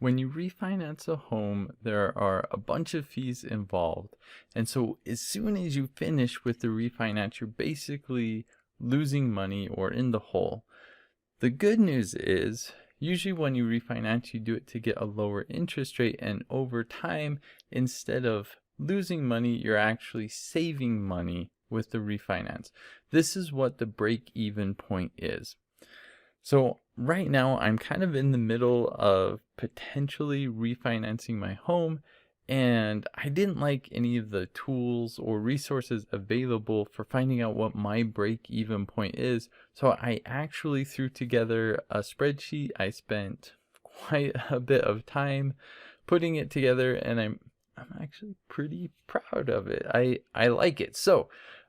When you refinance a home, there are a bunch of fees involved. And so as soon as you finish with the refinance, you're basically losing money or in the hole. The good news is, usually when you refinance, you do it to get a lower interest rate, and over time, instead of losing money, you're actually saving money with the refinance. This is what the break-even point is. So right now, I'm kind of in the middle of potentially refinancing my home, and I didn't like any of the tools or resources available for finding out what my break-even point is. So I actually threw together a spreadsheet. I spent quite a bit of time putting it together, and I'm actually pretty proud of it. I like it. So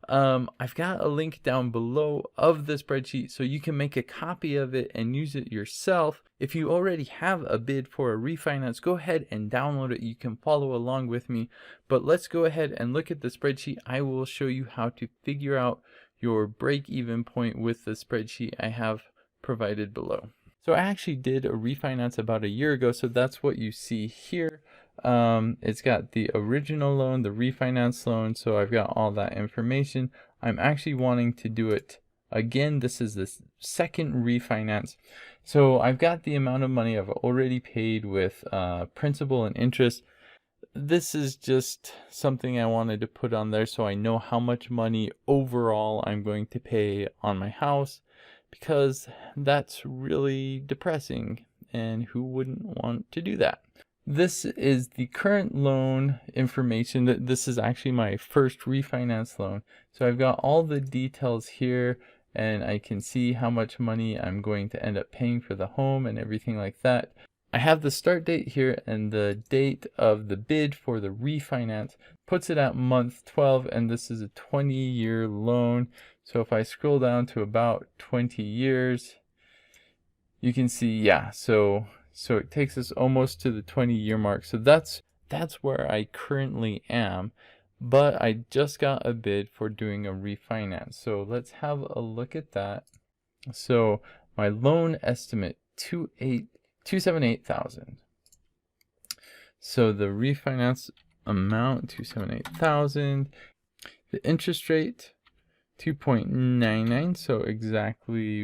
I've got a link down below of the spreadsheet so you can make a copy of it and use it yourself. If you already have a bid for a refinance, go ahead and download it. You can follow along with me, but let's go ahead and look at the spreadsheet. I will show you how to figure out your break-even point with the spreadsheet I have provided below. So I actually did a refinance about a year ago, so that's what you see here. It's got the original loan, the refinance loan, so I've got all that information. I'm actually wanting to do it again. This is the second refinance. So I've got the amount of money I've already paid with principal and interest. This is just something I wanted to put on there so I know how much money overall I'm going to pay on my house, because that's really depressing, and who wouldn't want to do that? This is the current loan information. This is actually my first refinance loan. So I've got all the details here, and I can see how much money I'm going to end up paying for the home and everything like that. I have the start date here, and the date of the bid for the refinance puts it at month 12, and this is a 20-year loan. So if I scroll down to about 20 years, you can see, yeah, so it takes us almost to the 20-year mark. So that's where I currently am, but I just got a bid for doing a refinance. So let's have a look at that. So my loan estimate, $278,000. So the refinance amount, $278,000. The interest rate, 2.99, so exactly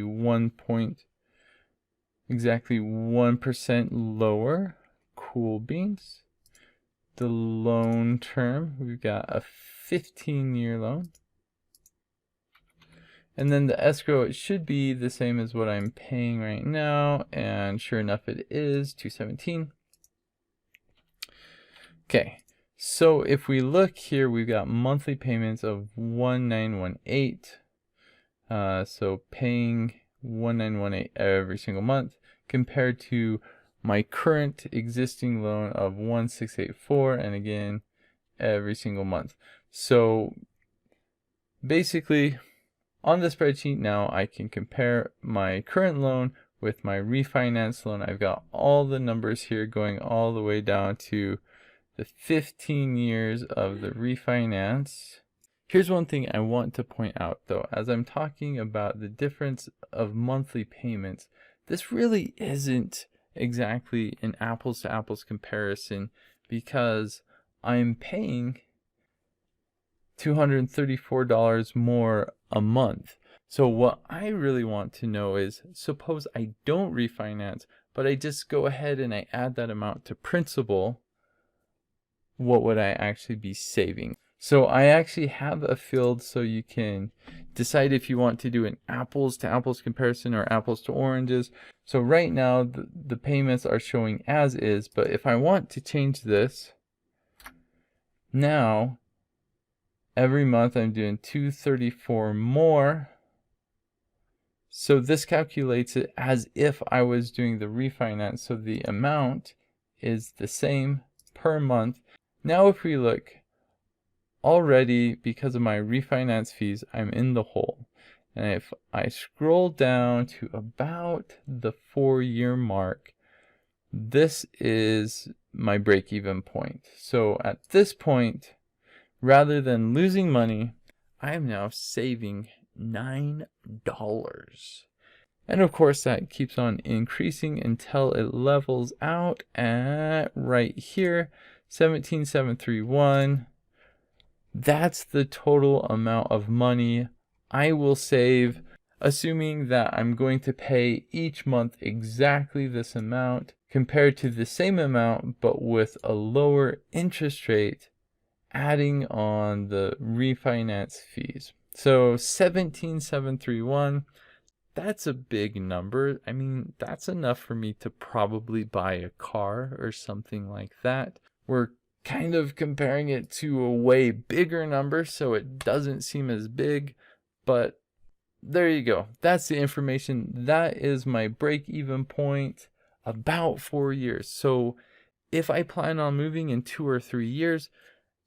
1% lower. Cool beans. The loan term, we've got a 15-year loan. And then the escrow, it should be the same as what I'm paying right now, and sure enough it is, $217. Okay, so if we look here, we've got monthly payments of $1,918. So paying $1,918 every single month, compared to my current existing loan of $1,684, and again every single month. So basically, on the spreadsheet now, I can compare my current loan with my refinance loan. I've got all the numbers here going all the way down to the 15 years of the refinance. Here's one thing I want to point out though, as I'm talking about the difference of monthly payments, this really isn't exactly an apples to apples comparison, because I'm paying $234 more a month. So what I really want to know is, suppose I don't refinance, but I just go ahead and I add that amount to principal, what would I actually be saving? So I actually have a field so you can decide if you want to do an apples to apples comparison or apples to oranges. So right now the payments are showing as is, but if I want to change this, now every month I'm doing $234 more. So this calculates it as if I was doing the refinance. So the amount is the same per month. Now if we look, already because of my refinance fees, I'm in the hole. And if I scroll down to about the 4-year mark, this is my break-even point. So at this point, rather than losing money, I am now saving $9. And of course, that keeps on increasing until it levels out at right here, 17,731. That's the total amount of money I will save, assuming that I'm going to pay each month exactly this amount compared to the same amount but with a lower interest rate, adding on the refinance fees. So 17,731, that's a big number. I mean, that's enough for me to probably buy a car or something like that. We're kind of comparing it to a way bigger number, so it doesn't seem as big, but there you go. That's the information. That is my break-even point, about 4 years. So if I plan on moving in 2 or 3 years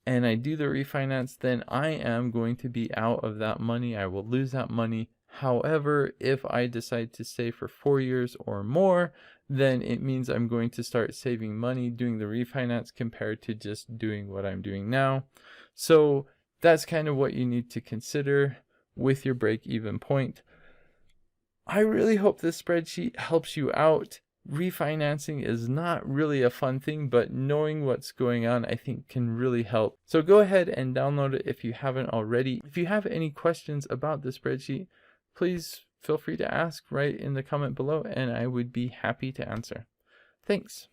and I do the refinance, then I am going to be out of that money. I will lose that money. However, if I decide to stay for 4 years or more, then it means I'm going to start saving money doing the refinance compared to just doing what I'm doing now. So that's kind of what you need to consider with your break-even point. I really hope this spreadsheet helps you out. Refinancing is not really a fun thing, but knowing what's going on, I think, can really help. So go ahead and download it if you haven't already. If you have any questions about the spreadsheet, please feel free to ask right in the comment below, and I would be happy to answer. Thanks.